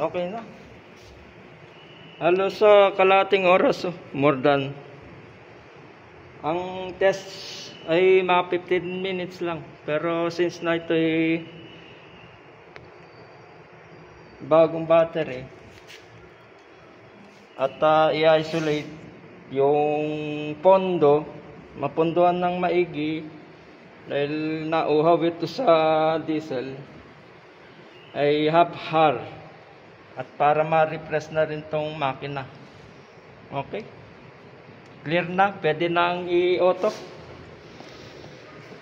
Okay na. Halos sa kalating oras, more than. Ang test ay mga 15 minutes lang. Pero since na ito ay bagong battery at i-isolate yung pondo, mapondohan ng maigi dahil nauhaw ito sa diesel, ay half hour at para ma-refresh na rin tong makina. Okay, clear na, pwede nang i-auto,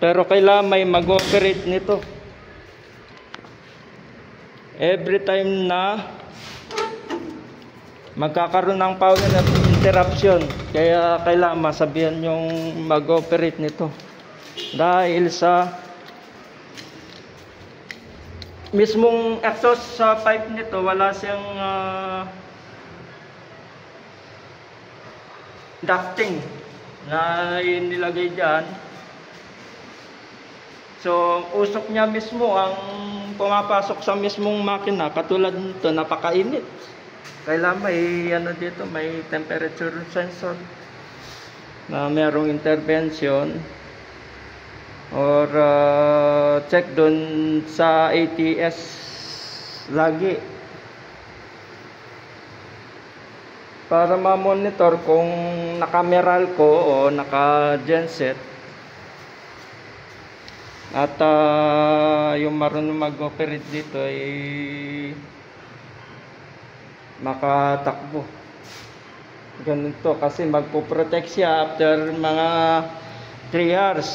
pero kailangan may mag-operate nito every time na magkakaroon ng power interruption. Kaya kailangan masabihan yung mag-operate nito dahil sa mismong exhaust sa pipe nito wala siyang ducting na inilagay dyan. So usok niya mismo ang pumapasok sa mismong makina. Katulad nito, napakainit. Kailangan may dito, may temperature sensor na merong intervention or check dun sa ATS lagi para ma-monitor kung naka-Meralco o naka-genset. At yung marunong mag-operate dito ay makatakbo. Ganito kasi magpo-protect siya after mga 3 hours,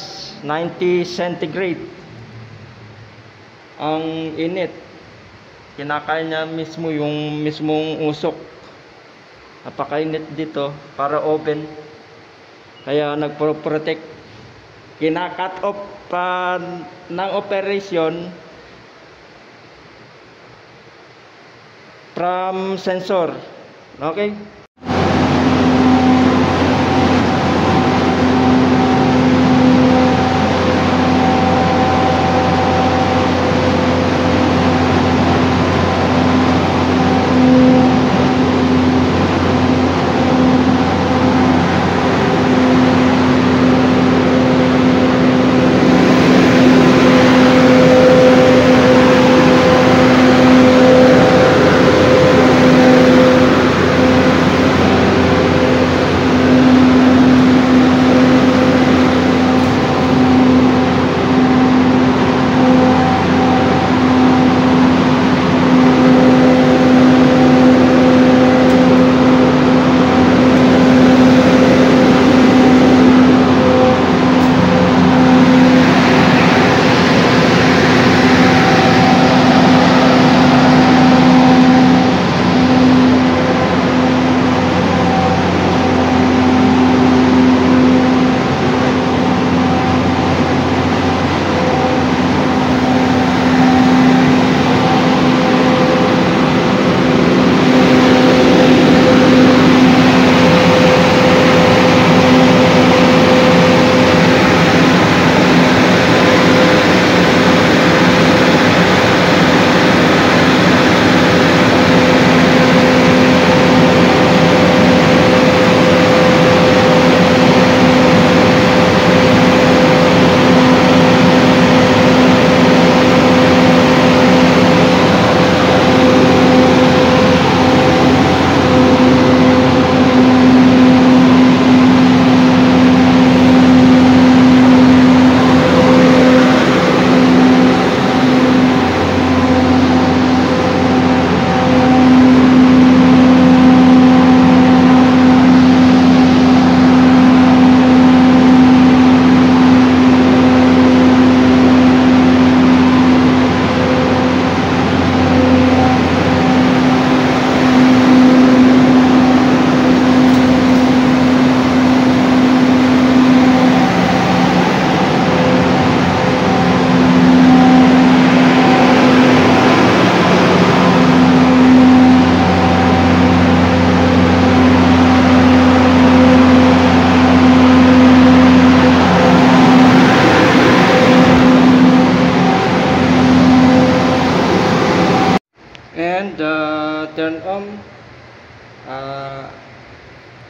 90 centigrade ang init. Kinakain niya mismo yung mismong usok. Napakainit dito, para oven. Kaya nagpo-protect. Kina-cut off pa ng operation from sensor. Okay?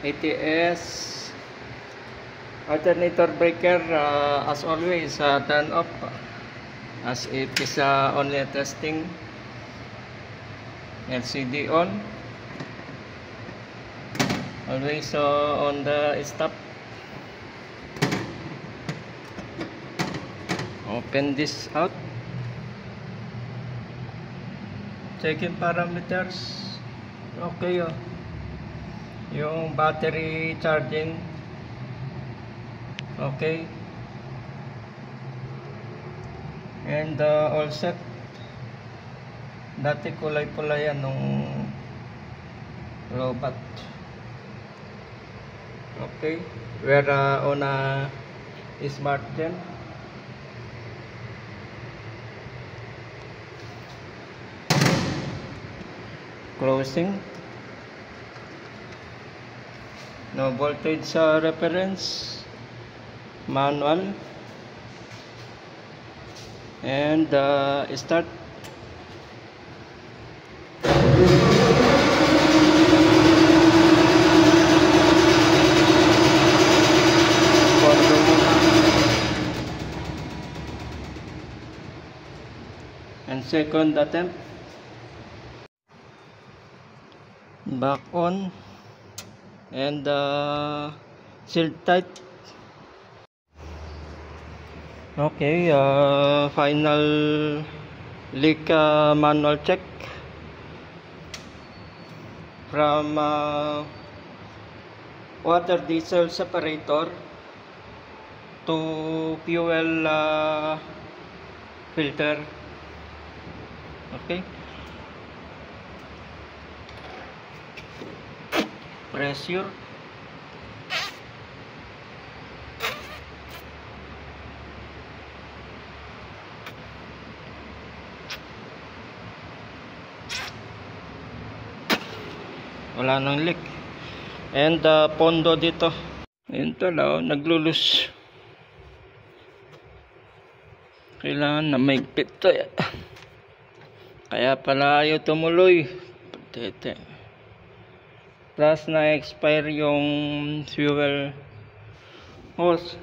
ATS, alternator breaker, as always, turn off as it is only testing. LCD on, always on the stop. Open this out. Checking parameters. Okay, yung battery charging, okay, and all set. Dati kulay-pula yan nung robot. Okay, we're on a smart gen. Closing. No voltage reference. Manual. And start. And second attempt. Back on. And sealed tight. Okay, final leak manual check from water diesel separator to fuel filter. Okay, pressure, wala nang leak. And pondo dito, yun tala, naglulus. Kailangan na maigpit to. Kaya pala ayaw tumuloy. Patete. Plus na expire yung fuel hose.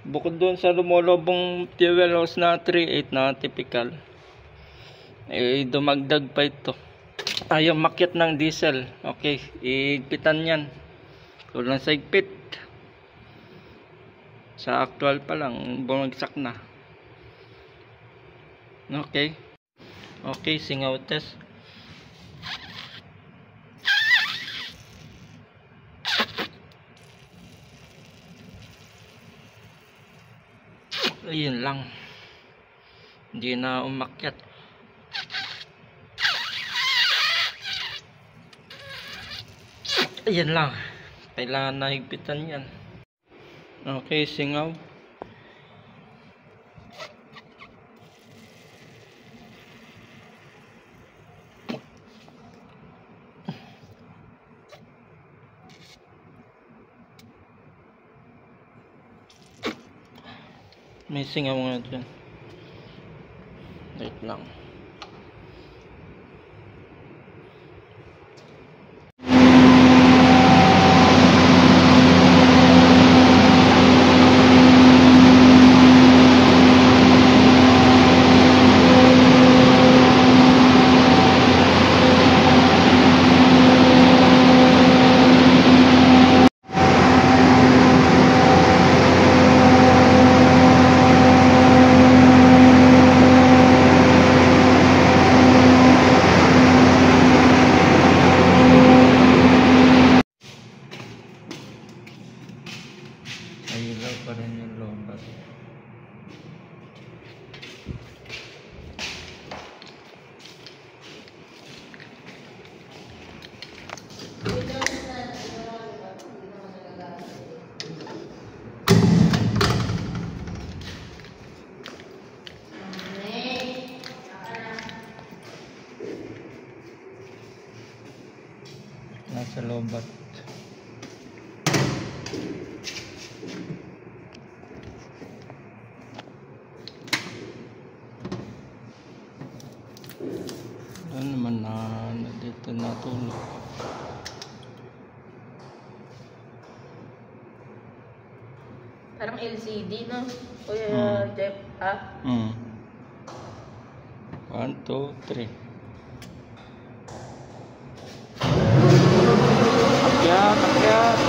Bukod doon sa lumulobong fuel hose na 3.8 na typical, dumagdag pa ito. Ayaw makyat ng diesel. Okay, igpitan yan. Kulang sa igpit. Sa actual pa lang, bumagsak na. Okay. Okay, singaw test. Ayun lang. Hindi na umakyat. Ayan lang. Kailangan na higpitan yan. Okay, singaw. May singaw nga dyan. Wait lang. Ilaw pa rin yung lombat. Nasa lombat. Ano naman na dito natulog. Parang LCD, no? Kuya Jeff, ha? 1, 2, 3. Akyat, akyat.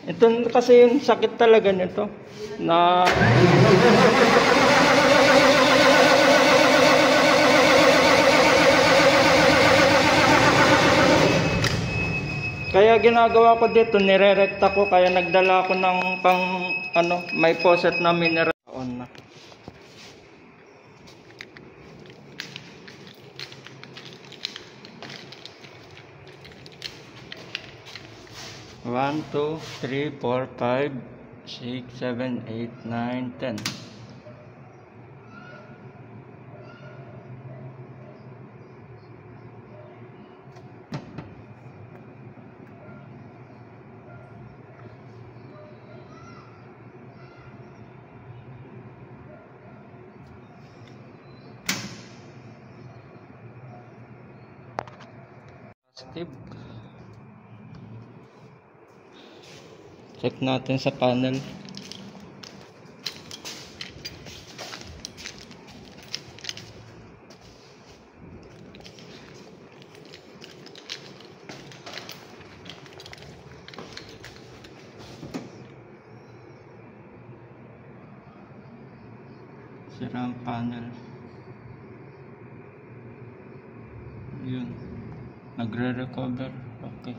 Ito kasi yung sakit talaga nito na kaya ginagawa ko dito, nirerekta ko, kaya nagdala ko ng may faucet na mineral on na. One, two, three, four, 5, 6, 7, 8, 9, 10. Positive. Check natin sa panel. Sira ang panel. Yun. Nagre-recover. Okay.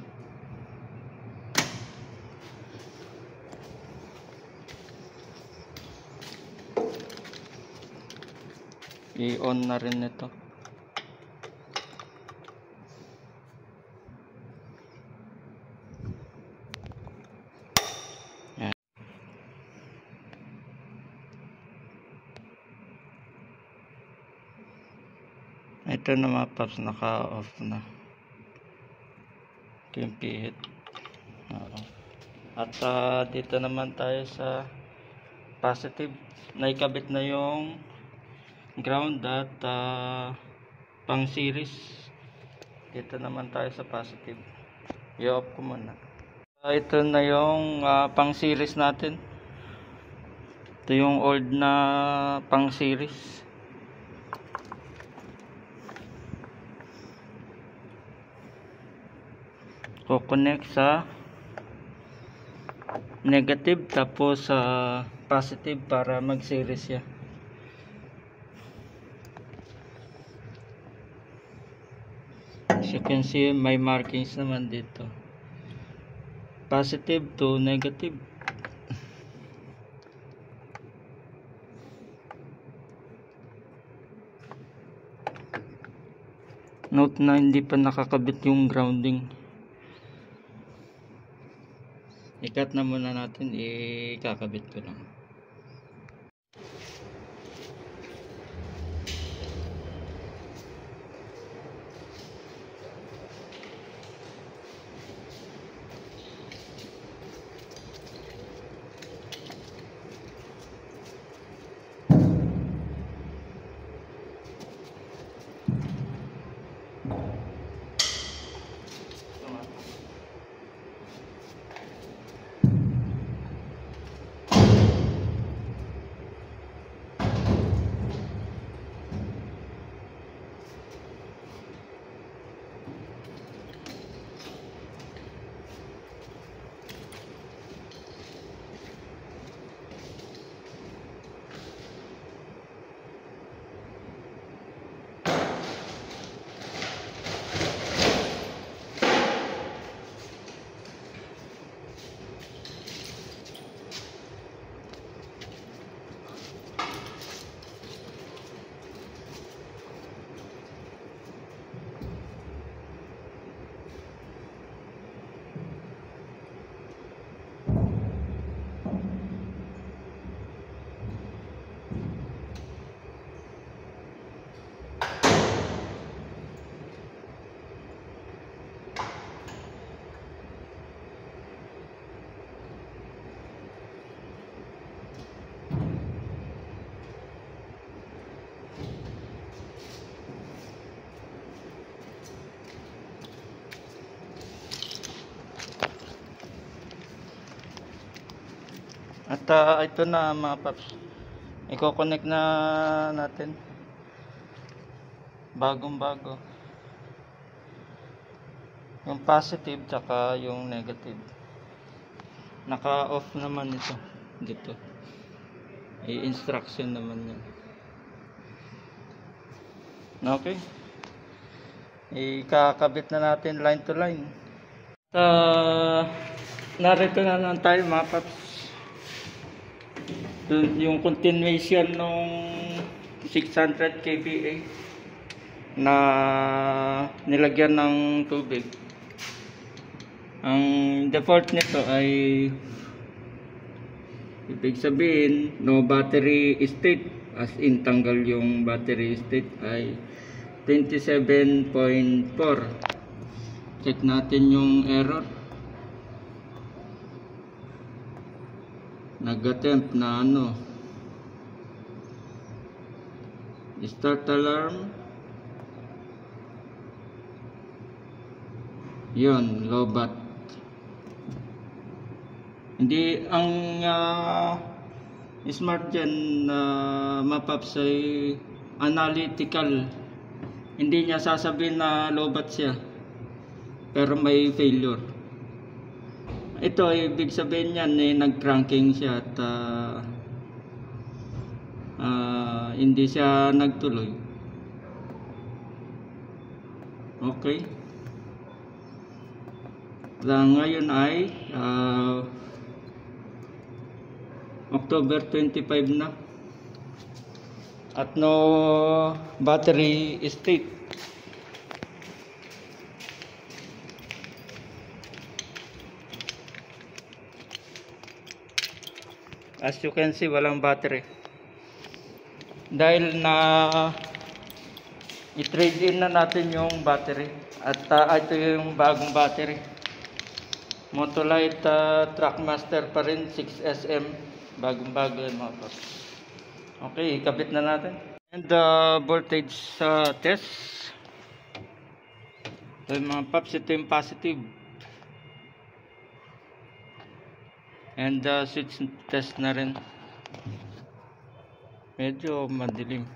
I-on na rin ito. Yan. Ito naman paps, naka-off na. Ito yung pihit. At dito naman tayo sa positive. Naikabit na yung ground at pang series. Dito naman tayo sa positive. I-off ko muna. Ito na yung pang series natin. Ito yung old na pang series. Connect sa negative tapos sa positive para mag-series siya. As you can see, may markings naman dito. Positive to negative. Note na hindi pa nakakabit yung grounding. I-cut na muna natin, ikakabit ko lang. At ito na mga paps, i-connect na natin, bagong bago yung positive tsaka yung negative. Naka off naman ito dito, i-instruction naman yan. Okay, ikakabit na natin line to line. Narito na lang tayo mga paps, yung continuation nung 600 kVA na nilagyan ng tubig. Ang default nito ay, ibig sabihin, no battery state, as in tanggal yung battery state, ay 27.4. Check natin yung error. Nag-attempt na start alarm, yun, low bat. Hindi ang smart dyan na mapaps ay analytical, hindi niya sasabihin na low bat siya pero may failure. Ito ay ibig sabihin niyan nag-cranking siya at hindi siya nagtuloy. Okay. Ngayon ay October 25 na at no battery state. As you can see, walang battery dahil na i-trade in na natin yung battery. At ito yung bagong battery, Motolite Trackmaster pa rin, 6SM, bagong bago yan mga paps. Okay, ikabit na natin. And voltage test. So mga paps, ito yung positive. And switch test na rin. Medyo madilim.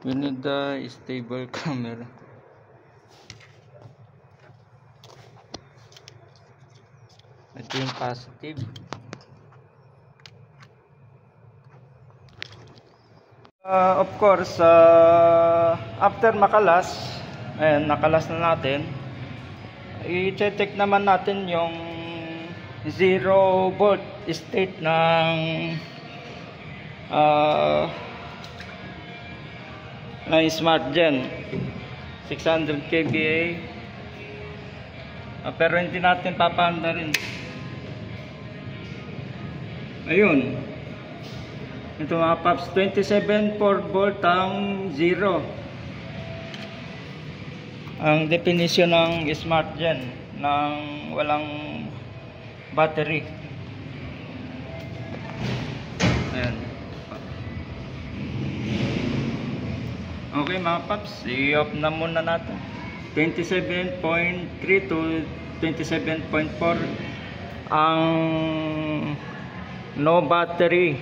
We need the stable camera. Ito yung positive. Of course, after makalas, ayan, nakalas na natin, i-check naman natin yung 0 volt state ng Smart Gen 600 kVA, pero hindi natin papanda rin. Ayun, ito mga paps, 27.4 volt ang 0 ang definition ng Smart Gen ng walang battery. Ayan. Okay mga paps, i-off na muna natin. 27.3 to 27.4 ang no battery.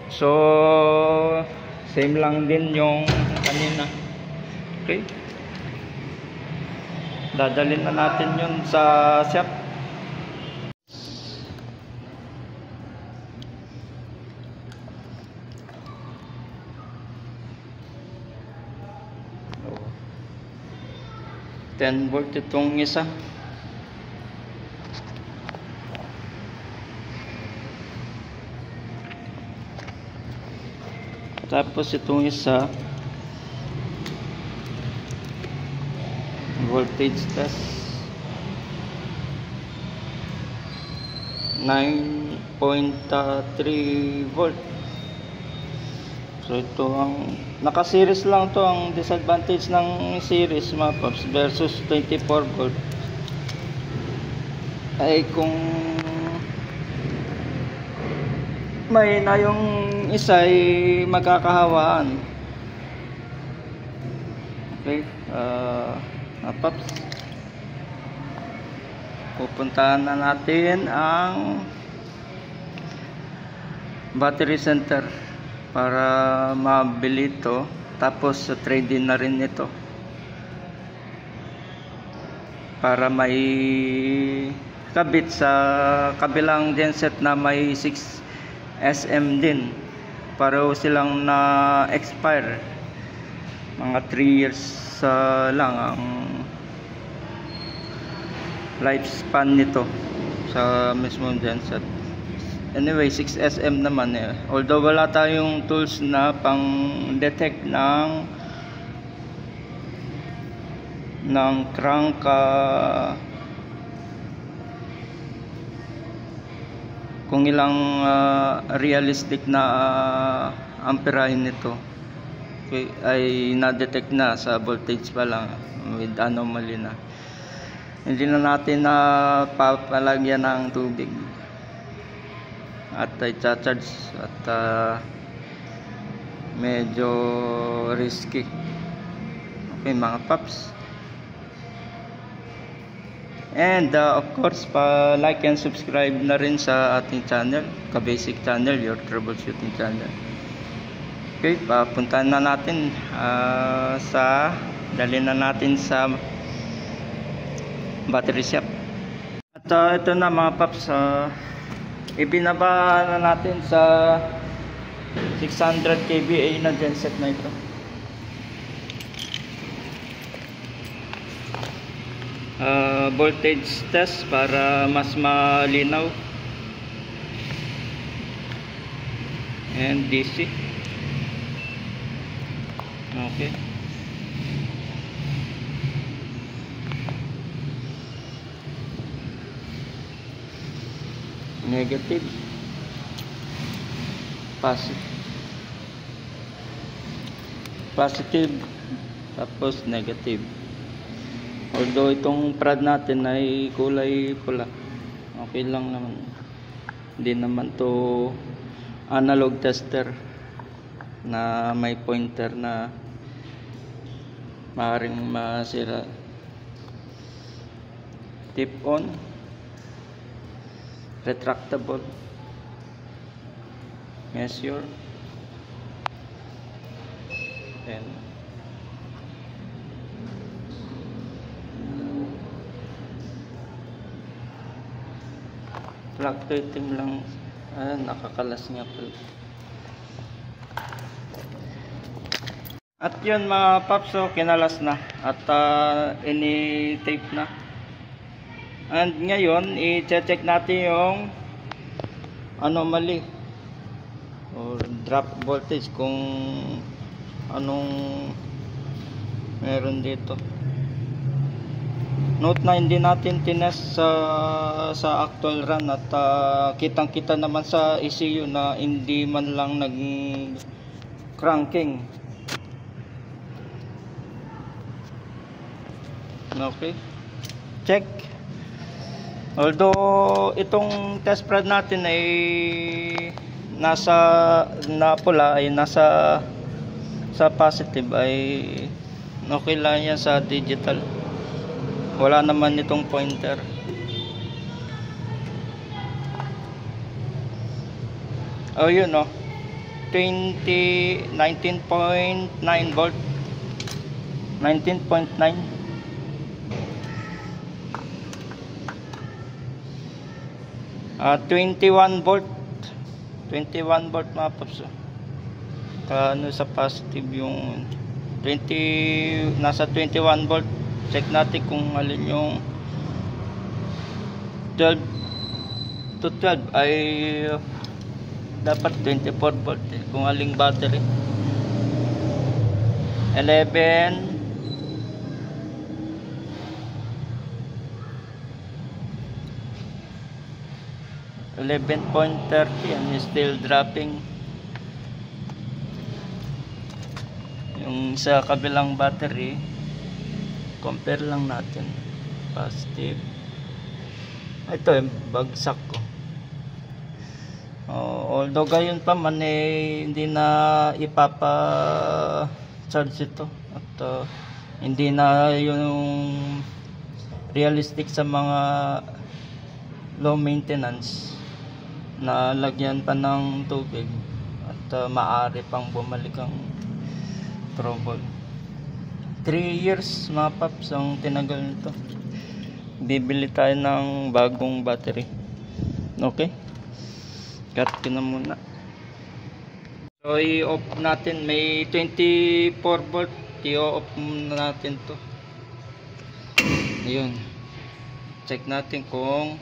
So same lang din yung kanina. Okay, dadalhin na natin yun sa shop. So, 10 volt itong isa. Tapos itong isa, voltage test 9.3 volt. So ito ang naka-series lang to. Ang disadvantage ng series mga paps versus 24 volt ay kung may na yung isa ay magkakahawaan. Okay, paps, pupuntahan na natin ang battery center para mabili ito, tapos trade-in na rin ito para may kabit sa kabilang genset na may 6SM din. Pareho silang na expire, mga 3 years lang ang lifespan nito sa mismong genset. Anyway, 6SM naman eh. Although wala tayong tools na pang detect ng crank kung ilang realistic na amperahin nito. Okay, ay na-detect na sa voltage pa lang with anomaly na. Hindi na natin na papalagyan ng tubig at i-charge at medyo risky. Okay mga paps, and of course like and subscribe na rin sa ating channel, Ka-Basic Channel, your troubleshooting channel. Okay, papuntahan na natin dali na natin sa battery shop. At ito na mga paps, ibinaba na natin sa 600 kVA na genset na ito. Voltage test para mas malinaw, and DC. Okay, negative, positive, tapos negative. Although itong prad natin ay kulay pula, okay lang naman. Hindi naman to analog tester na may pointer na maaaring masira. Tip on, retractable, measure, and fluctuating lang. Nakakalas nga pala. At yun mga paps, so kinalas na at ini-tape na. And ngayon i-check natin yung anomaly or drop voltage, kung anong meron dito. Note na hindi natin tinest sa actual run at kitang kita naman sa ECU na hindi man lang nag cranking. Okay, check. Although itong test prod natin ay nasa pula, ay nasa sa positive, ay okay lang yan sa digital. Wala naman itong pointer. Oh yun oh, 19.9 volt, 19.9. 21 volt, 21 volt mga paps. Ano sa positive yung 20, nasa 21 volt. Check natin kung alin yung 12 to 12 ay dapat 24 volt kung aling battery. 11, 11.30 and still dropping. Yung sa kabilang battery, compare lang natin. Positive. Ito yung bagsak ko. Although gayon pa man hindi na ipapa-charge ito at hindi na yung realistic sa mga low maintenance na lagyan pa ng tubig at maaari pang bumalik ang trouble. 3 years mga paps ang tinagal nito. Bibili tayo ng bagong battery. Okay, cut ko na muna. So i-off natin, may 24 volt, i-off muna natin to. Ayun, check natin kung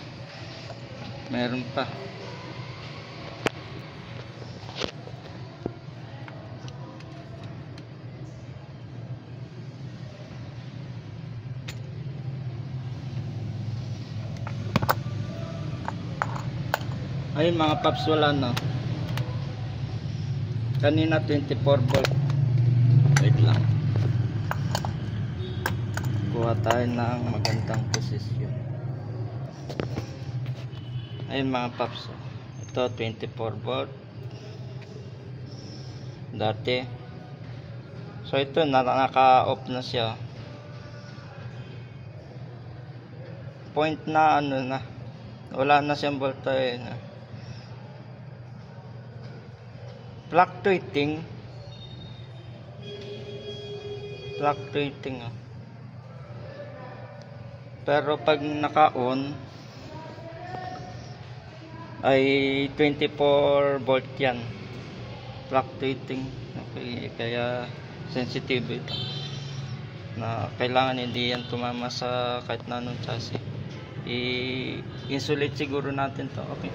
meron pa. Ayun mga paps, wala na. Kanina 24 volt. Wait lang, kuha tayo ng magandang posisyon. Ayun mga paps, ito 24 volt dati. So ito naka-off na siya. Point na ano na, wala na siyang voltage na. Fluctuating pero pag naka-on ay 24 volt yan, fluctuating. Okay, kaya sensitive ito na kailangan hindi yan tumama sa kahit na anong chassis. I-insulate siguro natin to. Okay,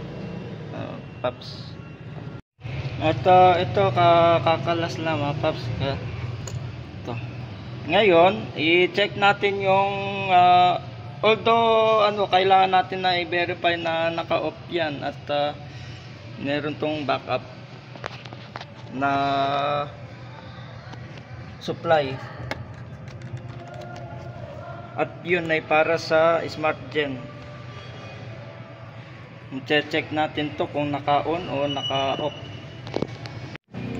paps. Ito kakalas lang mga paps. Ito. Ngayon, i-check natin yung although kailangan natin na i-verify na naka-off yan at meron tong backup na supply. At yun ay para sa Smart Gen. I-check natin to kung naka-on o naka-off.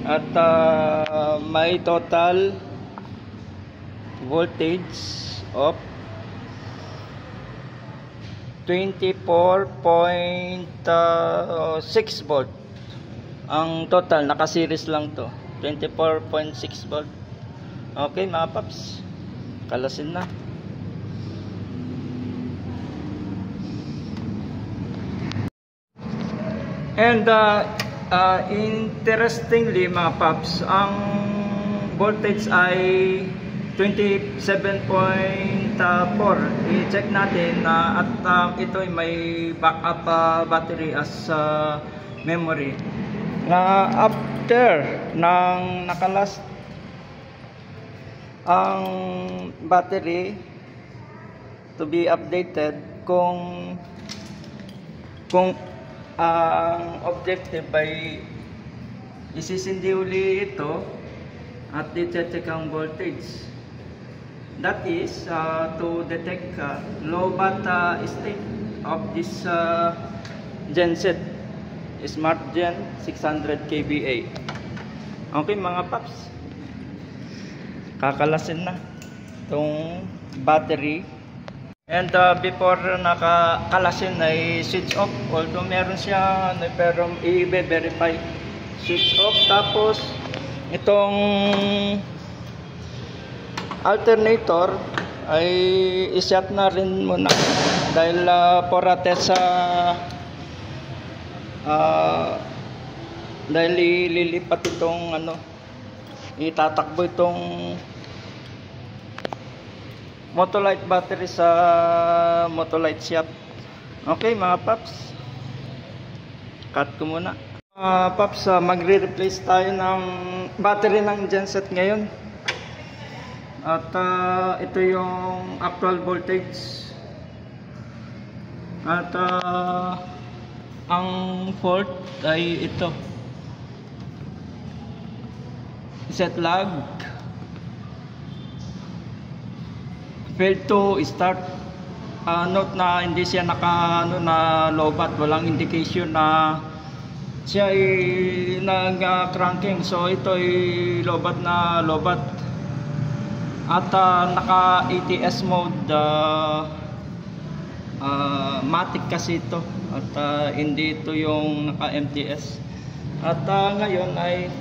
At may total voltage of 24.6 volt. Ang total, naka-series lang to, 24.6 volt. Okay mga paps, kalasin na. And interestingly mga paps, ang voltage ay 27.4. I-check natin na at ito ay may backup battery as memory. Na after nang nakalast ang battery to be updated, kung ang objective ay isisindi uli ito at i-check ang voltage. That is to detect low bat state of this genset, Smart Gen 600 kVA. Okay mga paps, kakalasin na itong battery. And before nakakalasin ay switch off, although meron siya pero i-verify. Switch off, tapos itong alternator ay i-shut na rin muna dahil for a test dahil ililipat itong itatakbo itong Motolite battery sa Motolite shop. Okay mga paps, cut ko muna. Paps, magre-replace tayo ng battery ng genset ngayon. At ito yung actual voltage. At ang fault ay ito, set lag, failed to start. Note na hindi siya na low bat, walang indication na siya ay nag-cranking, so ito ay lobat na lobat at naka ATS mode, matic kasi ito at hindi ito yung naka MTS. At ngayon ay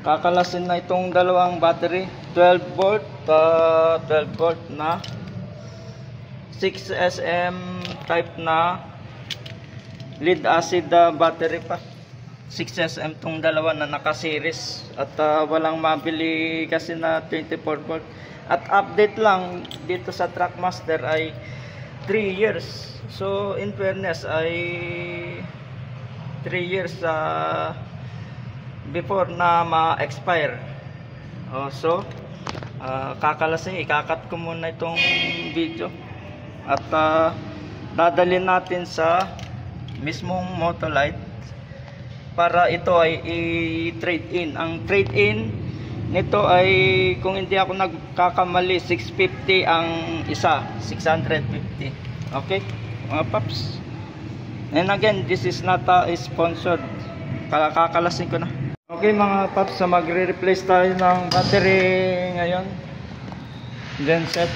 kakalasin na itong dalawang battery, 12 volt na 6SM type na lead acid battery pa. 6SM tong dalawa na naka-series at walang mabili kasi na 24 volt. At update lang dito sa Trackmaster ay 3 years. So in fairness ay 3 years before na ma-expire. So kakalasin, ikakat ko muna itong video at dadalhin natin sa mismong Motolite para ito ay i-trade in. Ang trade in nito ay, kung hindi ako nagkakamali, 650 ang isa, 650. Okay mga paps, and again, this is not sponsored. Kakalasin ko na. Okay mga paps, magre-replace tayo ng battery ngayon, genset.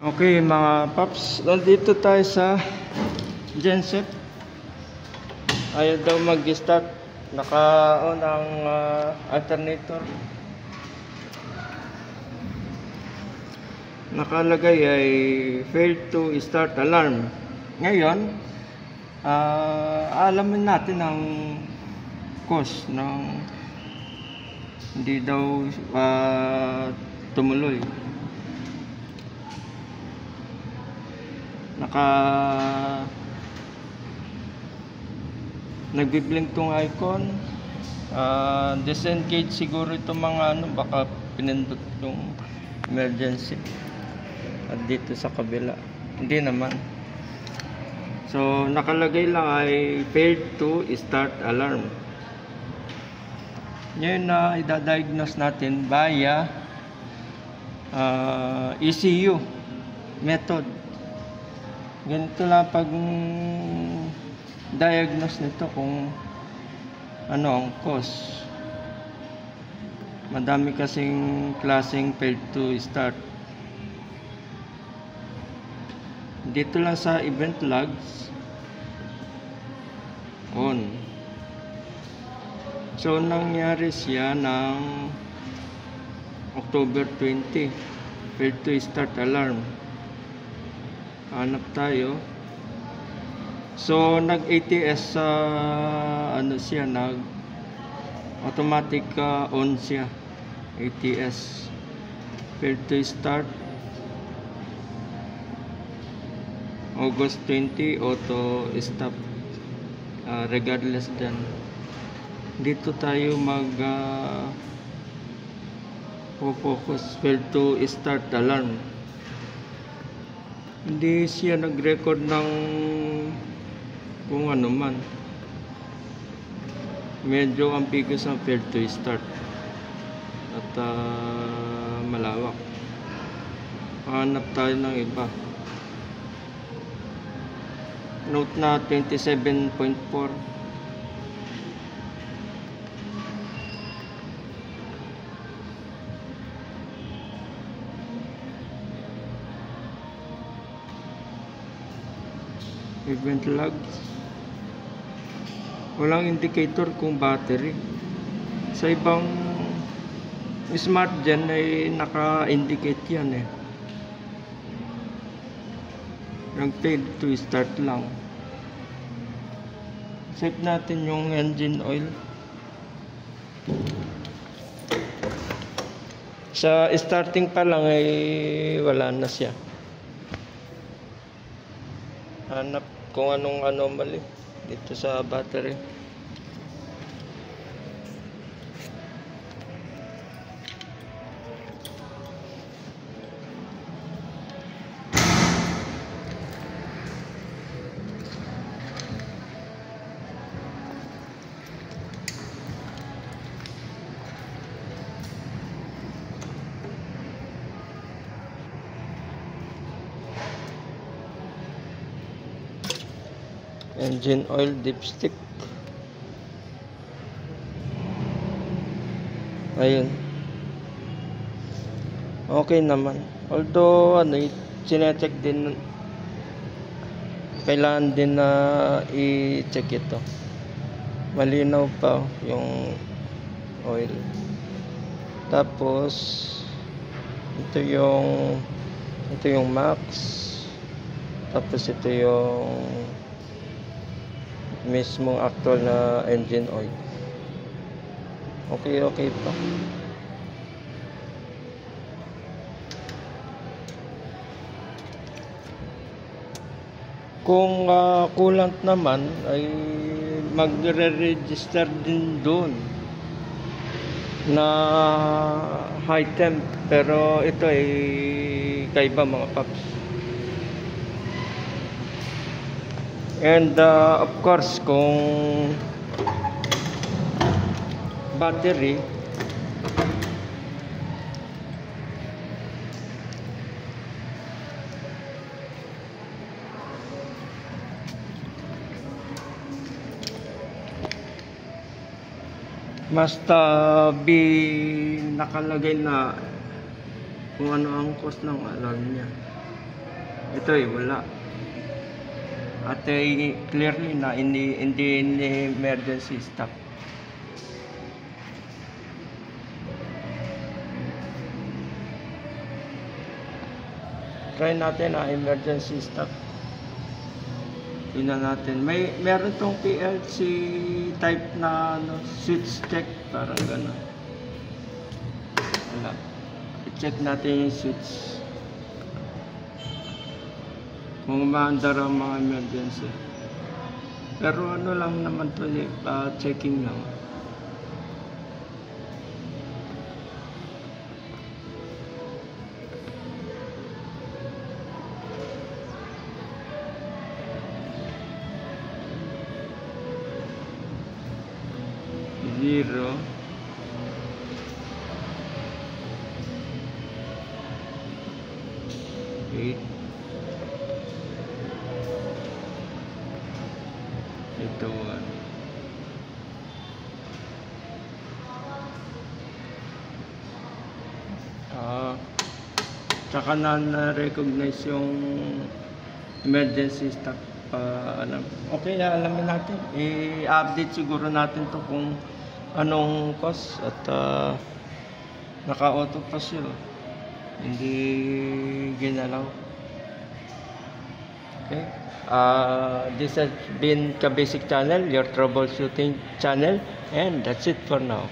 Okay mga paps, nandito tayo sa genset. Ayaw daw mag-start, naka-on ang alternator. Nakalagay ay failed to start alarm. Ngayon alamin natin ang cause ng hindi daw tumuloy. Nagbi-blink tong icon. Disengage siguro itong mga baka pinindot yung emergency. At dito sa kabila hindi naman. So nakalagay lang ay failed to start alarm. Ngayon na i-diagnose natin via ECU method. Ganito lang pag diagnose nito kung ano ang cause. Madami kasing klaseng failed to start. Dito lang sa event logs, on. So nangyari siya ng October 20, failed to start alarm. Hanap tayo. So nag-ATS sa siya, automatic on siya. ATS failed to start August 20, auto stop, regardless dyan. Dito tayo focus, failed to start alarm. Hindi siya nag-record ng kung ano man. Medyo ambiguous ang failed to start at malawak. Hanap tayo ng iba. Note na 27.4. Event logs. Walang indicator kung battery. Sa ibang smart dyan ay naka-indicate yan nag-fail to start lang. Save natin yung engine oil. Sa starting pa lang ay wala na siya. Hanap kung anong anomaly dito sa battery. engine oil dipstick. Ayun. Okay naman. Although chinecheck din, kailangan din na i-check ito. Malinaw pa yung oil. Tapos ito yung max. Tapos ito yung mismong actual na engine oil. Okay pa. Kung coolant naman ay magre-register din doon na high temp, pero ito ay kaiba mga paps. And of course, kung battery, basta nakalagay na kung ano ang cost ng alarm niya. Ito ay wala. At clearly na hindi emergency stop. Try natin emergency stop. Tingnan natin. Meron tong PLC type na switch check, parang gano'n. Wala. I-check natin yung switch. Kung umaandar ang mga emergency. Pero ano lang naman to, checking lang. Zero. Eight. Ito one. Tsaka na-recognize yung emergency stop. Okay, alamin natin. I-update siguro natin to kung anong cost at naka-auto pa siya. Hindi ginalaw. Okay. This has been Kabasic Channel, your troubleshooting channel, and that's it for now.